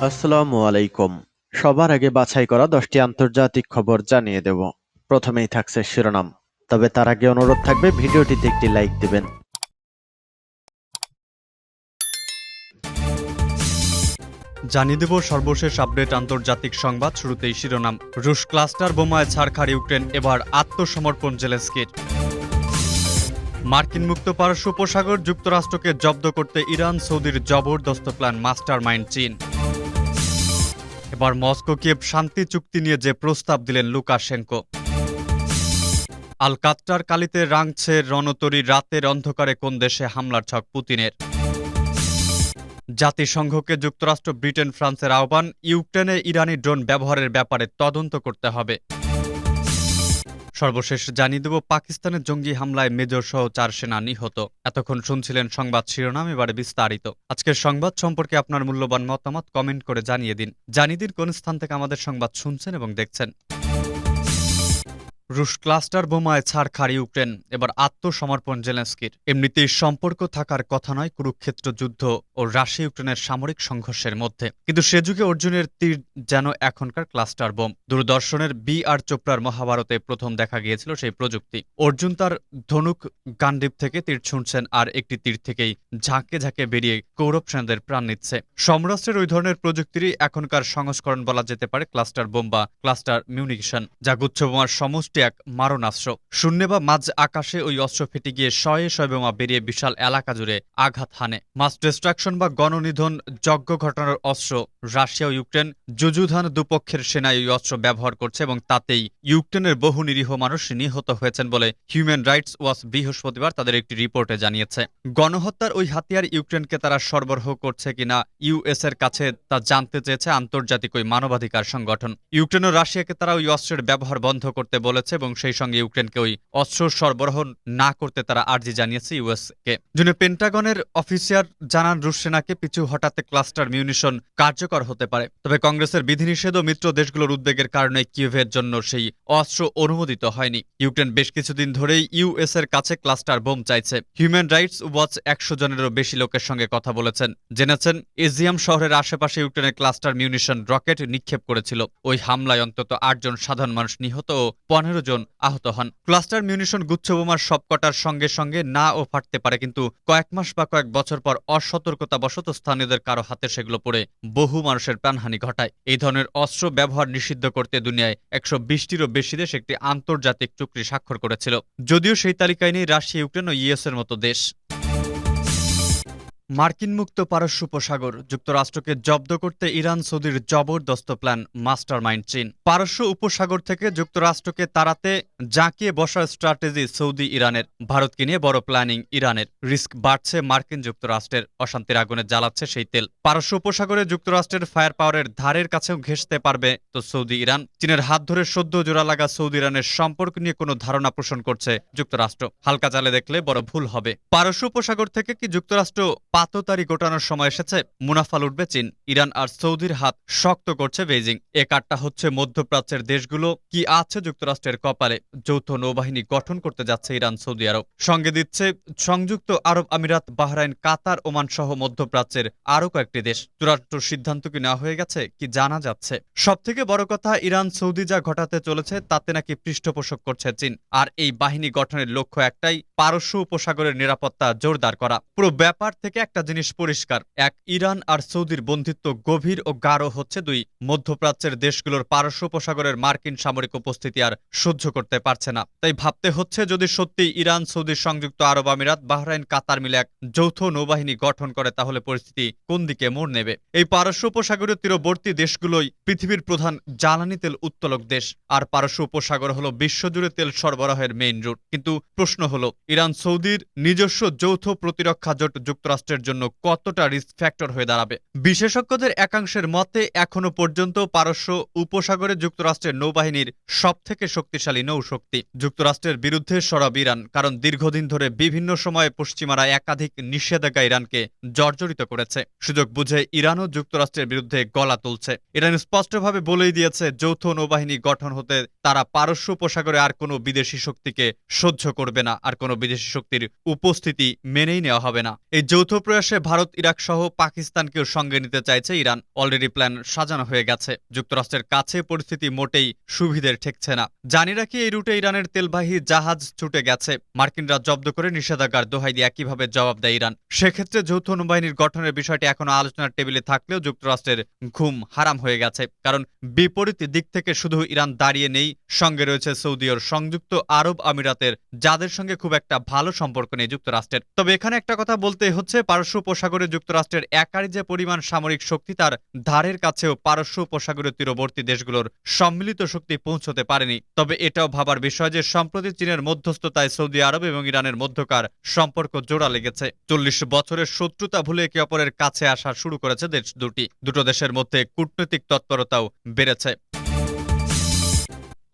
আসসালামু আলাইকুম। সবার আগে বাছাই করা 10টি আন্তর্জাতিক খবর জানিয়ে দেব। প্রথমেই থাকছে শিরোনাম। তবে তার আগে অনুরোধ থাকবে ভিডিওটিতে একটি লাইক দিবেন। জানিয়ে দেব সর্বশেষ আপডেট আন্তর্জাতিক সংবাদ। শুরুতেই শিরোনাম। রুশ ক্লাস্টার বোমায় ছাড়খাড় ইউক্রেন, এবার আত্মসমর্পণ জেলেনস্কির। মার্কিন মুক্ত পারস্য উপসাগর, যুক্তরাষ্ট্রকে জব্দ করতে ইরান সৌদির জবরদস্ত প্ল্যান, মাস্টারমাইন্ড চীন। এবার মস্কো কিয়েভ শান্তি চুক্তি নিয়ে যে প্রস্তাব দিলেন লুকাশেঙ্কো। আল কাত্তার কালিতে রাঙছে রণতরী, রাতের অন্ধকারে কোন দেশে হামলার ছক পুতিনের। জাতিসংঘকে যুক্তরাষ্ট্র, ব্রিটেন, ফ্রান্সের আহ্বান, ইউক্রেনে ইরানি ড্রোন ব্যবহারের ব্যাপারে তদন্ত করতে হবে। সর্বশেষ জানিয়ে দেব পাকিস্তানের জঙ্গি হামলায় মেজর সহ 4 সেনা নিহত। এতক্ষণ শুনছিলেন সংবাদ শিরোনাম, এবারে বিস্তারিত। আজকের সংবাদ সম্পর্কে আপনার মূল্যবান মতামত কমেন্ট করে জানিয়ে দিন। জানিয়ে দিন কোন স্থান থেকে আমাদের সংবাদ শুনছেন এবং দেখছেন। রুশ ক্লাস্টার বোমায় ছাড়খাড় ইউক্রেন, এবার আত্মসমর্পণ জেলেনস্কির। এমনিতেই সম্পর্ক থাকার কথা নয় কুরুক্ষেত্র যুদ্ধ ও রাশিয়া ইউক্রেনের সামরিক সংঘর্ষের মধ্যে, কিন্তু সে যুগে অর্জুনের তীর যেন এখনকার ক্লাস্টার বোম। দূরদর্শনের বি আর চোপড়ার মহাভারতে প্রথম দেখা গিয়েছিল সেই প্রযুক্তি। অর্জুন তার ধনুক গান্ডীব থেকে তীর ছুঁড়ছেন, আর একটি তীর থেকেই ঝাঁকে ঝাঁকে বেরিয়ে কৌরব সেনাদের প্রাণ নিচ্ছে। সমরাষ্ট্রের ওই ধরনের প্রযুক্তিরই এখনকার সংস্করণ বলা যেতে পারে ক্লাস্টার বোম বা ক্লাস্টার মিউনিশন, যা গুচ্ছ বোমার সমষ্টি, এক মারণাস্ত্র। শূন্যে বা মাঝ আকাশে ওই অস্ত্র ফেটে গিয়ে শয়ে শয়ে বোমা বেরিয়ে বিশাল এলাকা জুড়ে আঘাত হানে। মাস ডিস্ট্রাকশন বা গণনিধন যজ্ঞ ঘটানোর অস্ত্র। রাশিয়া ও ইউক্রেন যুযুধান দুপক্ষের সেনা এই অস্ত্র ব্যবহার করছে এবং তাতেই ইউক্রেনের বহু নিরীহ মানুষ নিহত হয়েছেন বলে হিউম্যান রাইটস ওয়াচ বৃহস্পতিবার তাদের একটি রিপোর্টে জানিয়েছে। গণহত্যার ওই হাতিয়ার ইউক্রেনকে তারা সরবরাহ করছে কিনা ইউএস এর কাছে তা জানতে চেয়েছে আন্তর্জাতিক ওই মানবাধিকার সংগঠন। ইউক্রেন ও রাশিয়াকে তারা ওই অস্ত্রের ব্যবহার বন্ধ করতে বলেছে এবং সেই সঙ্গে ইউক্রেনকে ওই অস্ত্র সরবরাহ না করতে তারা আর্জি জানিয়েছে ইউএসকে। জুনে পেন্টাগনের অফিসিয়ার জানান রুশ সেনাকে পিছু হটাতে ক্লাস্টার মিউনিশন কার্যকর হতে পারে। তবে কংগ্রেসের বিধিনিষেধ ও মিত্র দেশগুলোর উদ্বেগের কারণে কিয়েভের জন্য সেই অস্ত্র অনুমোদিত হয়নি। ইউক্রেন বেশ কিছুদিন ধরেই ইউএস এর কাছে ক্লাস্টার বোম চাইছে। হিউম্যান রাইটস ওয়াচ 100 জনেরও বেশি লোকের সঙ্গে কথা বলেছেন, জেনেছেন এজিয়াম শহরের আশেপাশে ইউক্রেনের ক্লাস্টার মিউনিশন রকেট নিক্ষেপ করেছিল। ওই হামলায় অন্তত 8 জন সাধারণ মানুষ নিহত ও 15 জন আহত হন। ক্লাস্টার মিউনিশন গুচ্ছ বোমার সবকটার সঙ্গে সঙ্গে না ও ফাটতে পারে, কিন্তু কয়েক মাস বা কয়েক বছর পর অসতর্কতাবশত স্থানীয়দের কারো হাতে সেগুলো পড়ে বহু মানুষের প্রাণহানি ঘটায়। এই ধরনের অস্ত্র ব্যবহার নিষিদ্ধ করতে দুনিয়ায় 120টিরও বেশি দেশ একটি আন্তর্জাতিক চুক্তি স্বাক্ষর করেছিল, যদিও সেই তালিকায় নেই রাশিয়া, ইউক্রেন ও ইউএস এর মতো দেশ। মার্কিন মুক্ত পারস্য উপসাগর, যুক্তরাষ্ট্রকে জব্দ করতে ইরান সৌদির জবরদস্ত প্ল্যান, মাস্টারমাইন্ড চীন। পারস্য উপসাগর থেকে যুক্তরাষ্ট্রকে তাড়াতে জাঁকিয়ে বসার স্ট্র্যাটেজি সৌদি ইরানের। ভারতকে নিয়ে বড় প্ল্যানিং ইরানের। রিস্ক বাড়ছে মার্কিন যুক্তরাষ্ট্রের, অশান্তির আগুনে জ্বালাচ্ছে সেই তেল। পারস্য উপসাগরে যুক্তরাষ্ট্রের ফায়ার পাওয়ারের ধারের কাছেও ঘেঁষতে পারবে তো সৌদি ইরান। চীনের হাত ধরে সদ্য জোড়া লাগা সৌদি ইরানের সম্পর্ক নিয়ে কোনো ধারণা পোষণ করছে যুক্তরাষ্ট্র। হালকা চালে দেখলে বড় ভুল হবে। পারস্য উপসাগর থেকে কি যুক্তরাষ্ট্র পাততারি গোটানোর সময় এসেছে? মুনাফা লুটবে চীন। ইরান আর সৌদির হাত শক্ত করছে বেইজিং। এ কার্ডটা হচ্ছে মধ্যপ্রাচ্যের দেশগুলো কি আছে যুক্তরাষ্ট্রের কপালে। যৌথ নৌবাহিনী গঠন করতে যাচ্ছে ইরান, সৌদি আরব। সঙ্গে দিচ্ছে সংযুক্ত আরব আমিরাত, বাহরাইন, কাতার, ওমান সহ মধ্যপ্রাচ্যের আরও কয়েকটি দেশ। চূড়ান্ত সিদ্ধান্ত কি নেওয়া হয়ে গেছে কি জানা যাচ্ছে। সব থেকে বড় কথা, ইরান সৌদি যা ঘটাতে চলেছে তাতে নাকি পৃষ্ঠপোষক করছে চীন। আর এই বাহিনী গঠনের লক্ষ্য একটাই, পারস্য উপসাগরের নিরাপত্তা জোরদার করা। পুরো ব্যাপার থেকে একটা জিনিস পরিষ্কার, এক, ইরান আর সৌদির বন্ধুত্ব গভীর ও গাঢ় হচ্ছে। দুই, মধ্যপ্রাচ্যের দেশগুলোর পারস্য উপসাগরের মার্কিন সামরিক উপস্থিতি আর সহ্য করতে পারছে না। তাই ভাবতে হচ্ছে, যদি সত্যি ইরান, সৌদি, সংযুক্ত আরব আমিরাত, বাহরাইন, কাতার মিলে এক যৌথ নৌবাহিনী গঠন করে তাহলে পরিস্থিতি কোন দিকে মোড় নেবে। এই পারস্য উপসাগরীয় তীরবর্তী দেশগুলোই পৃথিবীর প্রধান জ্বালানি তেল উত্তোলক দেশ, আর পারস্য উপসাগর হলো বিশ্বজুড়ে তেল সরবরাহের মেইন রুট। কিন্তু প্রশ্ন হলো, ইরান সৌদির নিজস্ব যৌথ প্রতিরক্ষা জোট যুক্তরাষ্ট্রের জন্য কতটা রিস্ক ফ্যাক্টর হয়ে দাঁড়াবে। বিশেষজ্ঞদের একাংশের মতে এখনো পর্যন্ত পারস্য উপসাগরে যুক্তরাষ্ট্রের নৌবাহিনীর সবথেকে শক্তিশালী নৌশক্তি। যুক্তরাষ্ট্রের বিরুদ্ধে সরব ইরান, কারণ দীর্ঘদিন ধরে বিভিন্ন সময়ে পশ্চিমারা একাধিক নিষেধাজ্ঞা ইরানকে জর্জরিত করেছে। সুযোগ বুঝে ইরানও যুক্তরাষ্ট্রের বিরুদ্ধে গলা তুলছে। ইরান স্পষ্টভাবে বলেই দিয়েছে, যৌথ নৌবাহিনী গঠন হতে তারা পারস্য উপসাগরে আর কোনো বিদেশি শক্তিকে সহ্য করবে না, আর কোনো বিদেশি শক্তির উপস্থিতি মেনেই নেওয়া হবে না। এই যৌথ প্রয়াসে ভারত, ইরাক সহ পাকিস্তানকেও সঙ্গে নিতে চাইছে ইরান। অলরেডি প্ল্যান সাজানো হয়ে গেছে। যুক্তরাষ্ট্রের কাছে পরিস্থিতি মোটেই সুবিধের ঠেকছে না। জানি রাখি, এই রুটে ইরানের তেলবাহী জাহাজ ছুটে গেছে। মার্কিনরা জব্দ করে নিষেধাজ্ঞার দোহাই দিয়ে একইভাবে জবাব দেয় ইরান। সেক্ষেত্রে যৌথ নৌবাহিনীর গঠনের বিষয়টি এখনো আলোচনার টেবিলে থাকলেও যুক্তরাষ্ট্রের ঘুম হারাম হয়ে গেছে। কারণ বিপরীত দিক থেকে শুধু ইরান দাঁড়িয়ে নেই, সঙ্গে রয়েছে সৌদি ও সংযুক্ত আরব আমিরাতের, যাদের সঙ্গে খুব একটা ভালো সম্পর্ক নেই যুক্তরাষ্ট্রের। তবে এখানে একটা কথা বলতে হচ্ছে, পারস্য উপসাগরে যুক্তরাষ্ট্রের একারই যে পরিমাণ সামরিক শক্তি, তার ধারের কাছেও পারস্য উপসাগরের তীরবর্তী দেশগুলোর সম্মিলিত শক্তি পৌঁছতে পারেনি। তবে এটাও ভাবার বিষয় যে সম্প্রতি চীনের মধ্যস্থতায় সৌদি আরব এবং ইরানের মধ্যকার সম্পর্ক জোড়া লেগেছে। 40 বছরের শত্রুতা ভুলে একে অপরের কাছে আসা শুরু করেছে দেশ দুটি। দুটো দেশের মধ্যে কূটনৈতিক তৎপরতাও বেড়েছে।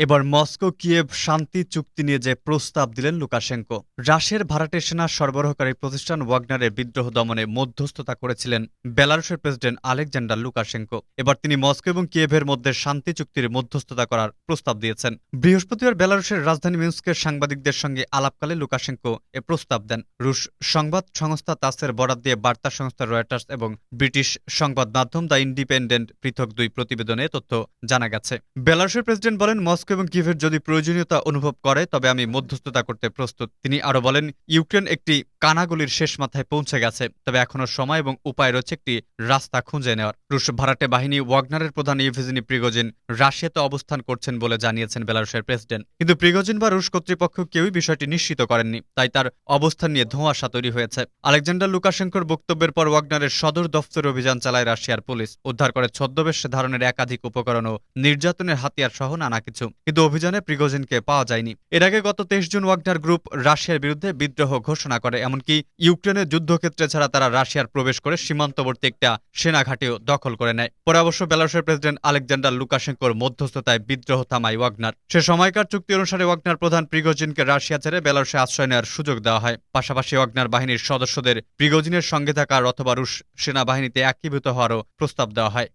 এবার মস্কো কিয়েভ শান্তি চুক্তি নিয়ে যে প্রস্তাব দিলেন লুকাশেঙ্কো। রাশিয়ার ভাড়াটে সেনা সরবরাহকারী প্রতিষ্ঠান ওয়াগনারের বিদ্রোহ দমনে মধ্যস্থতা করেছিলেন বেলারুশের প্রেসিডেন্ট আলেকজান্ডার লুকাশেঙ্কো। এবার তিনি মস্কো এবং কিয়েভের মধ্যে শান্তি চুক্তির মধ্যস্থতা করার প্রস্তাব দিয়েছেন। বৃহস্পতিবার বেলারুশের রাজধানী মিন্স্কের সাংবাদিকদের সঙ্গে আলাপকালে লুকাশেঙ্কো এ প্রস্তাব দেন। রুশ সংবাদ সংস্থা তাসের বরাত দিয়ে বার্তা সংস্থা রয়টার্স এবং ব্রিটিশ সংবাদ মাধ্যম দ্য ইন্ডিপেন্ডেন্ট পৃথক দুই প্রতিবেদনে তথ্য জানা গেছে। বেলারুশের প্রেসিডেন্ট বলেন, মস্কো এবং কিয়েভের যদি প্রয়োজনীয়তা অনুভব করে তবে আমি মধ্যস্থতা করতে প্রস্তুত। তিনি আরো বলেন, ইউক্রেন একটি কানাগলির শেষ মাথায় পৌঁছে গেছে, তবে এখনো সময় এবং উপায় রয়েছে একটি রাস্তা খুঁজে নেওয়ার। রুশ ভাড়াটে বাহিনী ওয়াগনারের প্রধান ইভজেনি প্রিগোজিন রাশিয়াতে অবস্থান করছেন বলে জানিয়েছেন বেলারুশের প্রেসিডেন্ট। কিন্তু প্রিগোজিন বা রুশ কর্তৃপক্ষ কেউই বিষয়টি নিশ্চিত করেননি, তাই তার অবস্থান নিয়ে ধোঁয়াশা তৈরি হয়েছে। আলেকজান্ডার লুকাশেঙ্কোর বক্তব্যের পর ওয়াগনারের সদর দফতরে অভিযান চালায় রাশিয়ার পুলিশ। উদ্ধার করে ছদ্মবেশ ধারণের একাধিক উপকরণ ও নির্যাতনের হাতিয়ার সহ নানা কিছু, কিন্তু অভিযানে প্রিগোজিনকে পাওয়া যায়নি। এর আগে গত 23 জুন ওয়াগনার গ্রুপ রাশিয়ার বিরুদ্ধে বিদ্রোহ ঘোষণা করে। এমনকি ইউক্রেনের যুদ্ধক্ষেত্রে ছাড়া তারা রাশিয়ার প্রবেশ করে সীমান্তবর্তী একটা সেনাঘাঁটিও দখল করে নেয়। পরে অবশ্য বেলারুশের প্রেসিডেন্ট আলেকজান্ডার লুকাশেঙ্কোর মধ্যস্থতায় বিদ্রোহ থামায় ওয়াগনার। সে সময়কার চুক্তি অনুসারে ওয়াগনার প্রধান প্রিগোজিনকে রাশিয়া ছেড়ে বেলারুশে আশ্রয় নেওয়ার সুযোগ দেওয়া হয়। পাশাপাশি ওয়াগনার বাহিনীর সদস্যদের প্রিগোজিনের সঙ্গে থাকার অথবা রুশ সেনাবাহিনীতে একীভূত হওয়ারও প্রস্তাব দেওয়া হয়।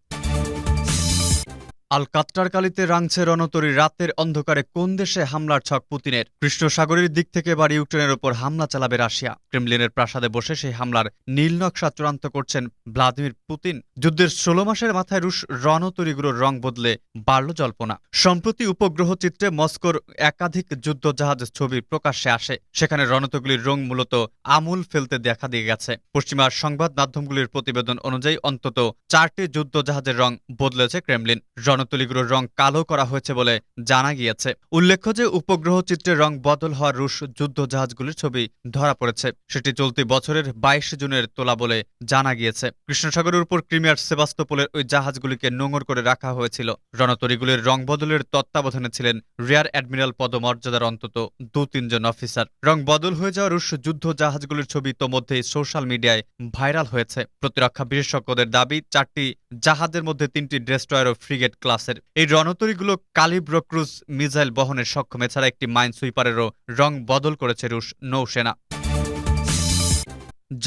আল কাত্রারকালিতে রাঙছে রণতরী। রাতের অন্ধকারে কোন দেশে হামলার ছক পুতিনের? কৃষ্ণ সাগরের দিক থেকে এবার ইউক্রেনের ওপর হামলা চালাবে রাশিয়া। ক্রেমলিনের প্রাসাদে বসে সেই হামলার নীল নকশা চূড়ান্ত করছেন ভ্লাদিমির পুতিন। যুদ্ধের 16 মাসের মাথায় রুশ রণতরীগুলোর রং বদলে বাড়ল জল্পনা। সম্প্রতি উপগ্রহ চিত্রে মস্কোর একাধিক যুদ্ধজাহাজ ছবি প্রকাশ্যে আসে। সেখানে রণতরীগুলির রং মূলত আমূল ফেলতে দেখা দিয়ে গেছে। পশ্চিমা সংবাদ মাধ্যমগুলির প্রতিবেদন অনুযায়ী অন্তত 4টি যুদ্ধজাহাজের রং বদলেছে ক্রেমলিন। রণতরীগুলোর রং কালো করা হয়েছে বলে জানা গিয়েছে। উল্লেখ্য যে উপগ্রহ চিত্রের রং বদল হওয়া রুশ যুদ্ধজাহাজগুলির ছবি ধরা পড়েছে। সেটি চলতি বছরের 22 জুনের তোলা বলে জানা গিয়েছে। কৃষ্ণসাগরের উপর ক্রিমিয়ার সেবাস্তোপোলের ওই জাহাজগুলিকে নোঙর করে রাখা হয়েছিল। রণতরীগুলির রং বদলের তত্ত্বাবধানে ছিলেন রিয়ার অ্যাডমিরাল পদমর্যাদার অন্তত 2-3 জন অফিসার। রং বদল হয়ে যাওয়া রুশ যুদ্ধজাহাজগুলির ছবি ইতোমধ্যেই সোশ্যাল মিডিয়ায় ভাইরাল হয়েছে। প্রতিরক্ষা বিশেষজ্ঞদের দাবি, 4টি জাহাজের মধ্যে 3টি ডেস্ট্রয়ার ও ফ্রিগেট ক্লাসের। এই রণতরীগুলো কালিব্র ক্রুজ মিসাইল বহনের সক্ষম। এছাড়া একটি মাইন সুইপারেরও রং বদল করেছে রুশ নৌসেনা।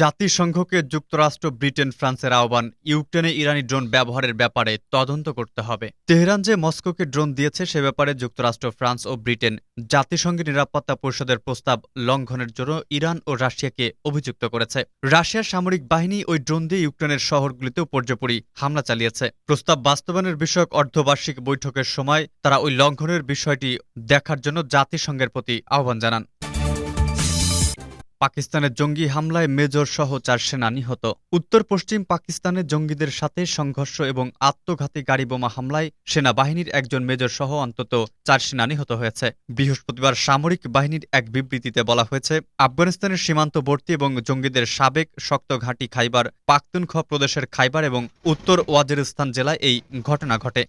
জাতিসংঘকে যুক্তরাষ্ট্র, ব্রিটেন, ফ্রান্সের আহ্বান, ইউক্রেনে ইরানি ড্রোন ব্যবহারের ব্যাপারে তদন্ত করতে হবে। তেহরান যে মস্কোকে ড্রোন দিয়েছে সে ব্যাপারে যুক্তরাষ্ট্র, ফ্রান্স ও ব্রিটেন জাতিসংঘের নিরাপত্তা পরিষদের প্রস্তাব লঙ্ঘনের জন্য ইরান ও রাশিয়াকে অভিযুক্ত করেছে। রাশিয়ার সামরিক বাহিনী ওই ড্রোন দিয়ে ইউক্রেনের শহরগুলিতেও পর্যায়পরী হামলা চালিয়েছে। প্রস্তাব বাস্তবায়নের বিষয়ক অর্ধবার্ষিক বৈঠকের সময় তারা ওই লঙ্ঘনের বিষয়টি দেখার জন্য জাতিসংঘের প্রতি আহ্বান জানান। পাকিস্তানের জঙ্গি হামলায় মেজর সহ 4 সেনা নিহত। উত্তর পশ্চিম পাকিস্তানে জঙ্গিদের সাথে সংঘর্ষ এবং আত্মঘাতী গাড়ি বোমা হামলায় সেনাবাহিনীর একজন মেজর সহ অন্তত 4 সেনা নিহত হয়েছে। বৃহস্পতিবার সামরিক বাহিনীর এক বিবৃতিতে বলা হয়েছে, আফগানিস্তানের সীমান্তবর্তী এবং জঙ্গিদের সাবেক শক্ত ঘাঁটি খাইবার পাখতুনখোয়া প্রদেশের খাইবার এবং উত্তর ওয়াজিরিস্তান জেলায় এই ঘটনা ঘটে।